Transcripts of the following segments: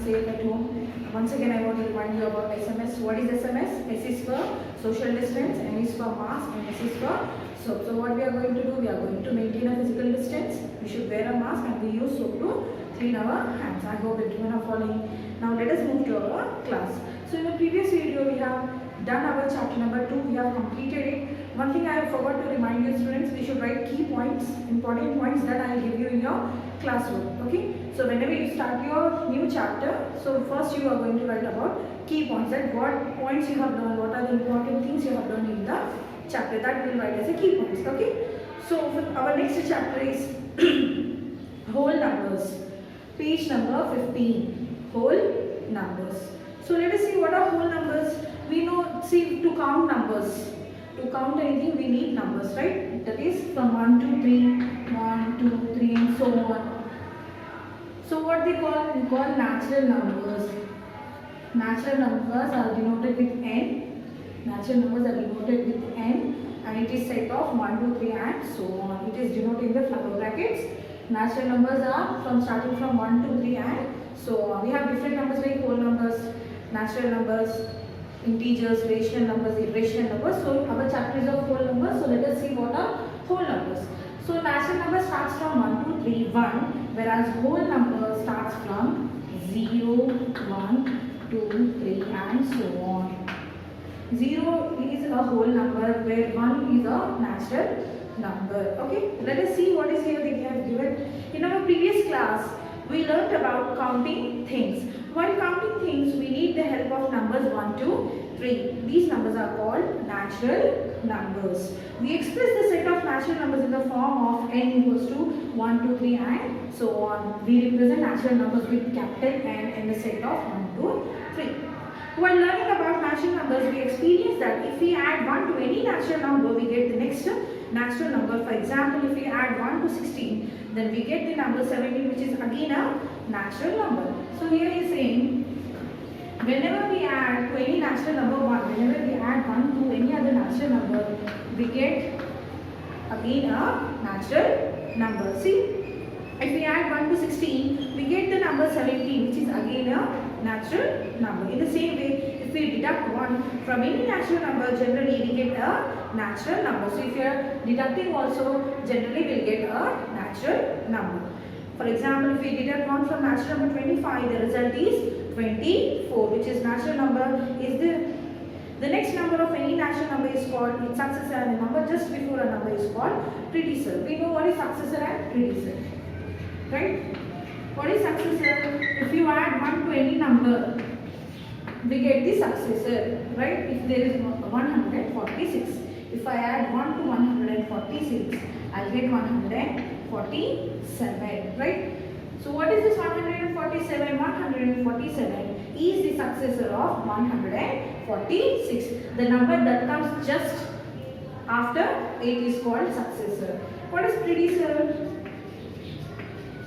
safe at home. Once again, I want to remind you about SMS. What is SMS? S is for social distance, M is for mask, and S is for soap. So what we are going to do? We are going to maintain a physical distance. We should wear a mask and we use soap to clean our hands. I hope everyone are following. Now let us move to our class. So in the previous video, we have done our chapter number 2. We have completed it. One thing I forgot to remind you, students, we should write key points, important points that I will give you in your classwork. Okay. So whenever you start your new chapter, so first you are going to write about key points, that what points you have learned, what are the important things you have learned in the chapter, that we will write as a key points. Okay. So our next chapter is whole numbers. Page number 15. Whole numbers. So let us see what are whole numbers. We know, see, to count numbers. To count anything we need numbers, right? That is from 1 to 3, 1, 2, 3 and so on. So what we call natural numbers. Natural numbers are denoted with n. Natural numbers are denoted with n and it is set of 1, 2, 3 and so on. It is denoted in the flower brackets. Natural numbers are starting from 1, 2, 3 and so on. We have different numbers like whole numbers, natural numbers, integers, rational numbers, irrational numbers. So our chapter is of whole numbers. So let us see what are whole numbers. So natural number starts from 1, 2, 3, 1, whereas whole number starts from 0, 1, 2, 3 and so on. 0 is a whole number where 1 is a natural number. Okay, let us see what is here they have given. In our previous class, we learnt about counting things. While counting things, we need the help of numbers 1, 2, 3. These numbers are called natural numbers. We express the set of natural numbers in the form of n equals to 1, 2, 3 and so on. We represent natural numbers with capital N in the set of 1, 2, 3. While learning about natural numbers, we experience that if we add 1 to any natural number, we get the next natural number. For example, if we add 1 to 16, then we get the number 17, which is again a natural number. So here he is saying, whenever we add to any natural number 1, whenever we add 1 to any other natural number, we get again a natural number. See, if we add 1 to 16, we get the number 17, which is again a natural number. In the same way, if we deduct 1 from any natural number, generally we get a natural number. So if you are deducting also, generally we will get a natural number. For example, if we deduct 1 from natural number 25, the result is 24, which is natural number. Is the next number of any natural number is called its successor, and the number just before a number is called predecessor. We know what is successor and predecessor, right? What is successor? If you add 1 to any number, we get the successor, right? If there is 146, if I add 1 to 146, I'll get 147, right? So what is this 147? 147 is the successor of 146. The number that comes just after it is called successor. What is predecessor?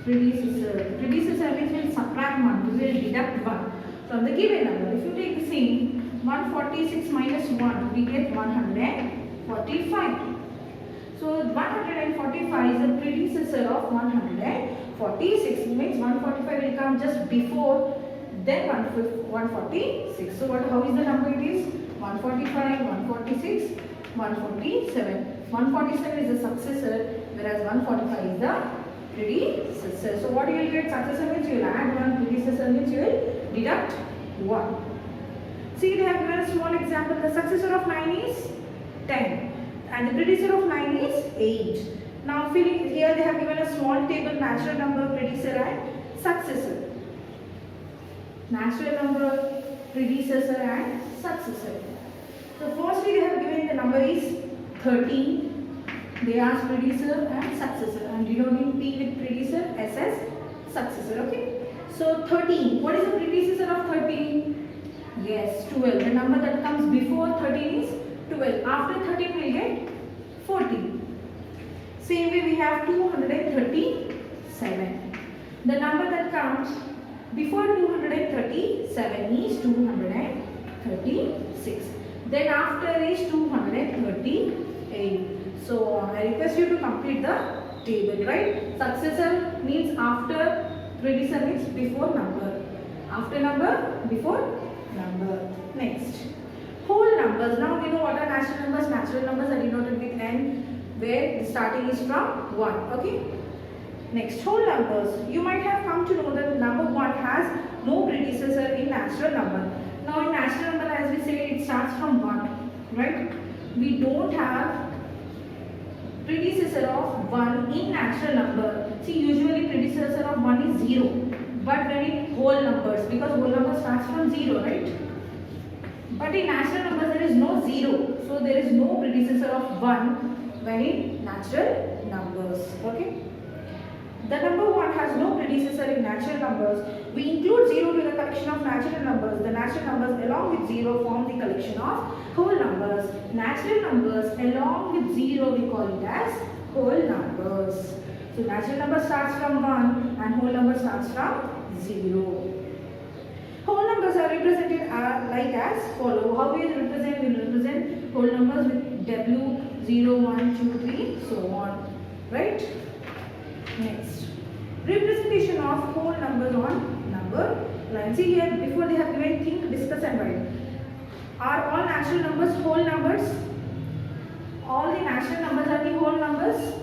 Predecessor means we will subtract 1, we will deduct 1 from the given number. If you take the same 146 minus 1, we get 145. So 145 is the predecessor of 146. It means 145 will come just before then 146. So how is the number it is? 145, 146, 147. 147 is the successor, whereas 145 is the predecessor. So what you will get? Successor means you will add 1, predecessor means you will deduct 1. See, they have given a small example. The successor of 9 is 10 and the predecessor of 9 is 8. Now here they have given a small table, natural number, predecessor and successor. Natural number, predecessor and successor. So firstly they have given the number is 13. They ask predecessor and successor, and denoting P with predecessor, S as successor. Okay. So 13. What is the predecessor of 13? Yes, 12. The number that comes before 13 is 12. After 13 we will get 14. Same way we have 237. The number that comes before 237 is 236. Then after is 238. So I request you to complete the table, right? Successor means after, predecessor means before number. After number, before number. Next, whole numbers. Now we know what are natural numbers. Natural numbers are denoted with n, where the starting is from 1. Okay. Next, whole numbers. You might have come to know that number 1 has no predecessor in natural number. Now in natural number, as we say, it starts from 1, right? We don't have predecessor of 1 in natural number. See, usually predecessor of 1 is 0, but when in whole numbers, because whole number starts from 0, right? But in natural numbers there is no 0, so there is no predecessor of 1 when in natural numbers. Okay. The number 1 has no predecessor in natural numbers. We include 0 to the collection of natural numbers. The natural numbers along with 0 form the collection of whole numbers. Natural numbers along with 0 we call it as whole numbers. So natural number starts from 1 and whole number starts from 0. Whole numbers are represented like as follow. How we represent? We represent whole numbers with W, 0, 1, 2, 3, so on. Right? Next, representation of whole numbers on number line. See here, before they have given think, discuss and write. Are all natural numbers whole numbers? All the natural numbers are the whole numbers?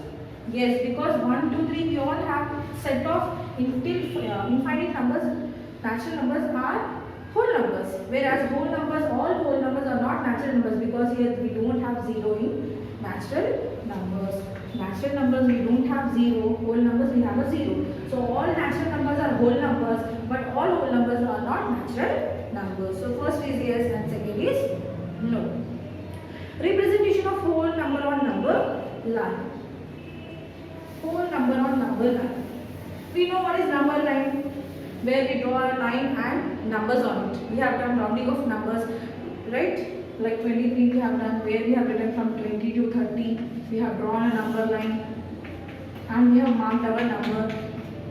Yes, because 1, 2, 3 we all have set of infinite numbers. Natural numbers are whole numbers, whereas whole numbers, all whole numbers are not natural numbers, because here we don't have 0 in natural numbers. Natural numbers we don't have 0, whole numbers we have a 0. So all natural numbers are whole numbers, but all whole numbers are not natural numbers. So first is yes and second is no. Representation of whole number on number line. Whole number on number line. We know what is number line, where we draw a line and numbers on it. We have done rounding of numbers, right? Like 23 we have done, where we have written from 20 to 30. We have drawn a number line and we have marked our number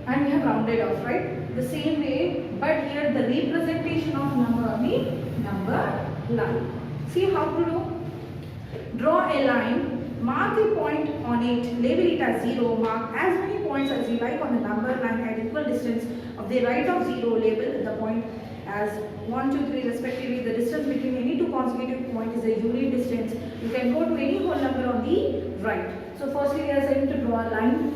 and we have rounded off, right? The same way, but here the representation of number on the number line. See how to do? Draw a line, mark the point on it, label it as 0, mark as many points as you like on the number line at equal distance of the right of 0, label the point as 1, 2, 3 respectively. The distance between any two consecutive points is a unit distance. You can go to any whole number on the right. So firstly we are saying to draw a line.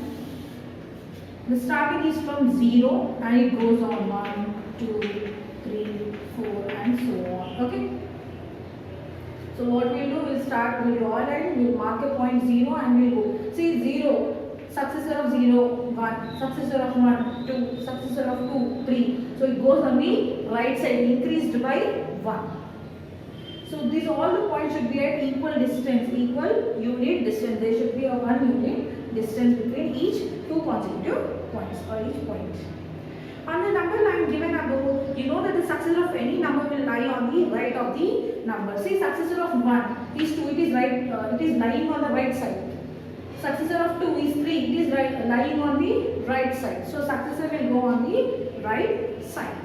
The starting is from 0 and it goes on 1, 2, 3, 4 and so on. Okay. So what we'll do, we'll start, we'll draw a line, we'll mark a point 0 and we'll go. See 0, successor of 0, 1, successor of 1, 2, successor of 2, 3. So it goes on the right side, increased by 1. So these all the points should be at equal distance, equal unit distance. There should be a 1 unit distance between each two consecutive points or each point. On the number line given above, you know that the successor of any number will lie on the right of the number. See, successor of 1 is 2, it is right, it is lying on the right side. Successor of 2 is 3, it is lying on the right side. So successor will go on the right side.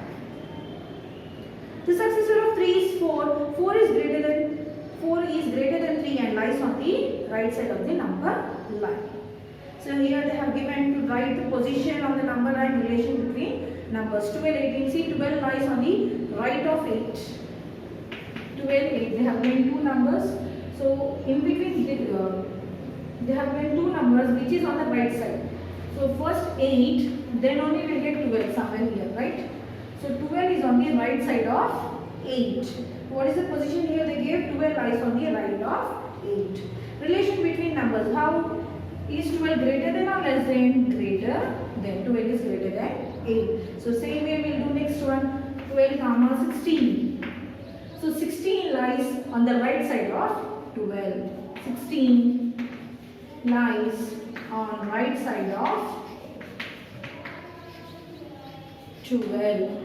The successor of 3 is 4. 4 is greater than 3 and lies on the right side of the number line. So here they have given to write the position of the number line relation between numbers 12, 18. See, 12 lies on the right of 8. 12, 8. They have given two numbers. So in between they have given two numbers which is on the right side. So first 8, then only we will get 12 somewhere here, right? So 12 is on the right side of 8. What is the position here they gave? 12 lies on the right of 8. Relation between numbers. How is 12 greater than or less than? Greater than. 12 is greater than 8. So same way we will do next one. 12 comma 16. So 16 lies on the right side of 12. 16 lies on right side of 12.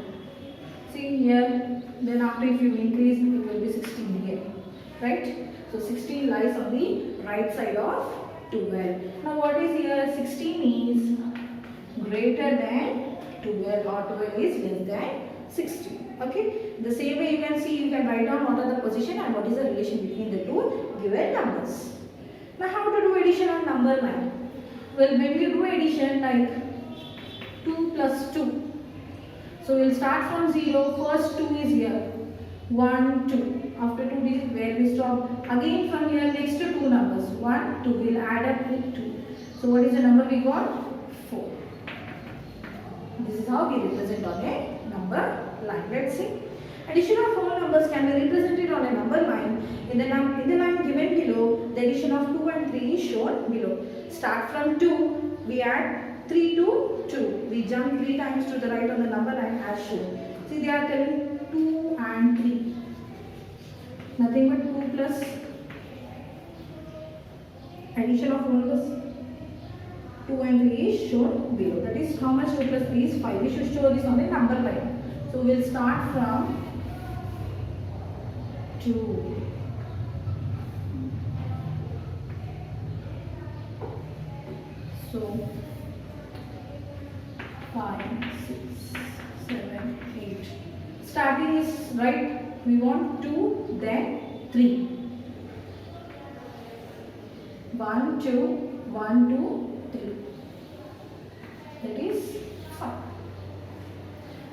See here, then after if you increase it will be 16 here, right? So 16 lies on the right side of 12. Now what is here? 16 is greater than 12 or 12 is less than 16. Okay. The same way you can see, you can write down what are the position and what is the relation between the two given numbers. Now how to do addition on number line? Well, when we do addition like 2 plus 2. So we will start from 0. First 2 is here. 1, 2. After 2 digits, where we stop? Again from here, next to 2 numbers. 1, 2. We will add up with 2. So what is the number we got? 4. This is how we represent on a number line. Let's see. Addition of whole numbers can be represented on a number line. In the line given below, the addition of 2 and 3 is shown below. Start from 2, we add 3 to 2. We jump 3 times to the right on the number line as shown. See, they are telling 2 and 3. Nothing but 2 plus addition of whole numbers. 2 and 3 is shown below. That is how much 2 plus 3 is 5. We should show this on the number line. So we will start from 2. So 5, 6, 7, 8. Starting is right. We want 2, then 3. 1, 2, 1, 2, 3. That is 5.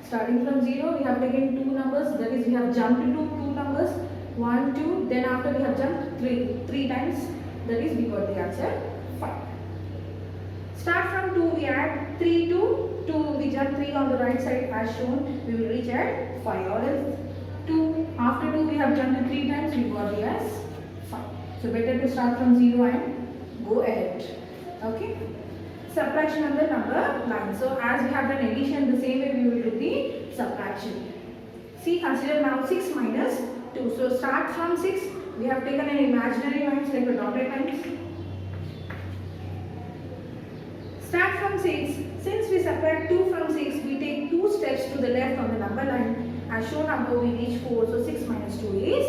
Starting from 0, we have taken 2 numbers. That is, we have jumped into 2 numbers. 1, 2. Then after we have jumped 3 times. That is, we got the answer 5. Start from 2, we add 3 to 2. We jump 3 on the right side as shown. We will reach at 5. Or else 2. After 2, we have jumped 3 times. We got the as 5. So better to start from 0 and go ahead. Okay. Subtraction on the number line. So as we have done addition, the same way we will do the subtraction. See, consider now 6 minus 2. So start from 6. We have taken an imaginary lines like a dotted lines. Start from 6. Since we subtract 2 from 6, we take 2 steps to the left on the number line. As shown above, we reach 4. So 6 minus 2 is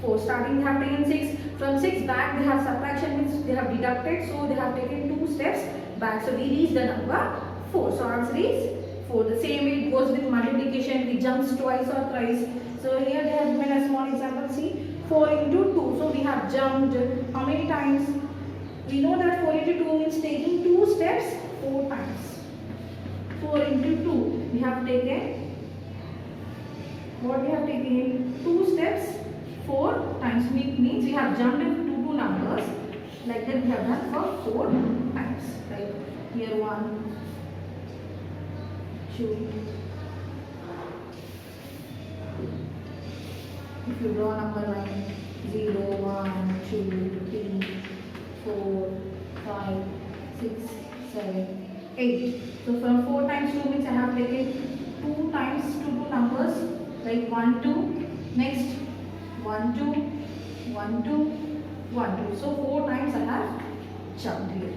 4. Starting, they have taken 6. From 6 back, they have subtraction, means they have deducted. So they have taken 2 steps back. So we reach the number 4. So answer is 4. The same way it goes with multiplication. It jumps twice or thrice. So here they have given a small example. See, 4 into 2. So we have jumped how many times? We know that 4 into 2 means taking 2 steps 4 times. 4 into 2. We have taken, what we have taken? 2 steps 4 times. Means we have jumped into 2 numbers. Like that we have done for 4 times. Right? Here 1, 2. If you draw number line 0, 1, 2, 3, 4, 5, 6, 7, 8. So from 4 times 2 means I have taken 2 times 2 numbers like 1, 2. Next 1, 2, 1, 2, 1, 2. So 4 times I have jumped here.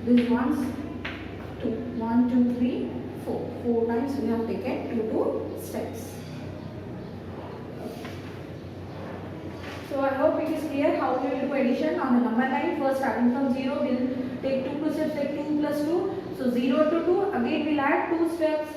This one's 2. 1, 2, 3, 4. 4 times we have taken 2 steps. So I hope it is clear how we will do addition on the number line. First, starting from 0, we will take 2 steps like 2 plus 2. So 0 to 2, again we will add 2 steps.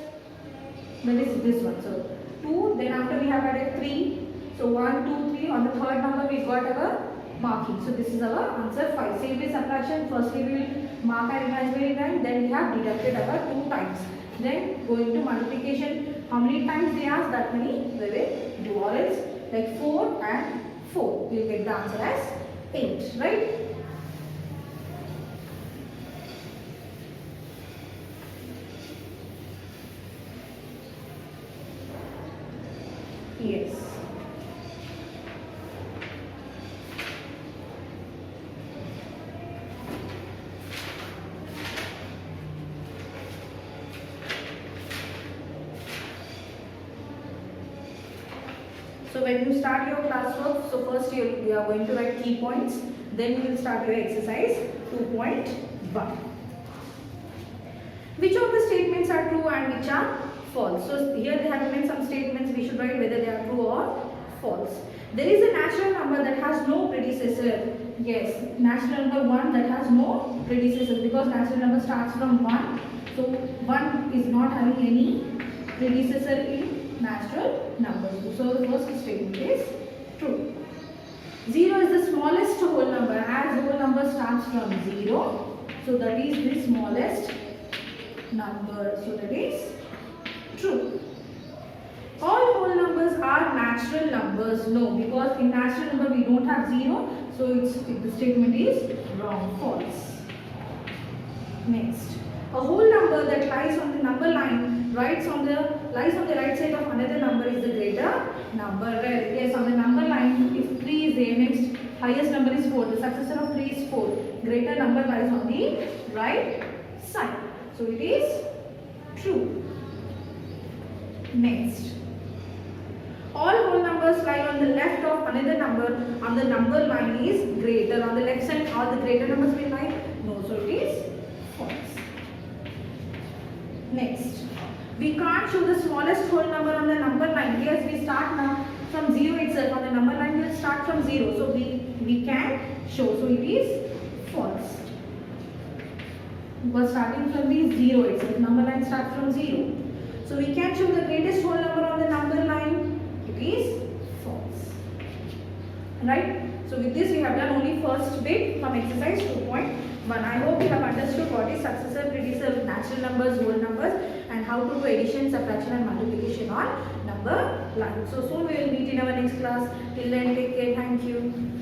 That is this one. So 2, then after we have added 3. So 1, 2, 3. On the third number we got our marking. So this is our answer 5. Same way subtraction. Firstly we will mark our imaginary line. Then we have deducted our 2 times. Then going to multiplication. How many times they ask, that many we will do. Or else like 4 and 4. We will get the answer as 8. Right? Yes. So when you start your classwork, so first you are going to write key points, then you will start your exercise 2.1. Which of the statements are true and which are false? So here they have given some statements, we should write whether they are true or false. There is a natural number that has no predecessor. Yes, natural number 1 that has no predecessor, because natural number starts from 1. So 1 is not having any predecessor in natural numbers. So the first statement is true. 0 is the smallest whole number, as whole number starts from 0. So that is the smallest number. So that is True. All whole numbers are natural numbers. No, because in natural number we don't have 0. So the statement is wrong, false. Next. A whole number that lies on the number line lies on the right side of another number is the greater number. Yes, on the number line, if 3 is there, next highest number is 4. The successor of 3 is 4. Greater number lies on the right side. So it is true. Next. All whole numbers lie on the left of another number on the number line is greater. On the left side, all the greater numbers will lie? No, so it is false. Next. We can't show the smallest whole number on the number line. Yes, we start now from 0 itself. On the number line, we will start from 0. So we can show. So it is false. Because starting from the 0 itself. Number line starts from 0. So we can show the greatest whole number on the number line. It is false. Right? So with this we have done only first bit from exercise 2.1. I hope you have understood what is successor, predecessor, natural numbers, whole numbers, and how to do addition, subtraction and multiplication on number line. So soon we will meet in our next class. Till then, take care. Thank you.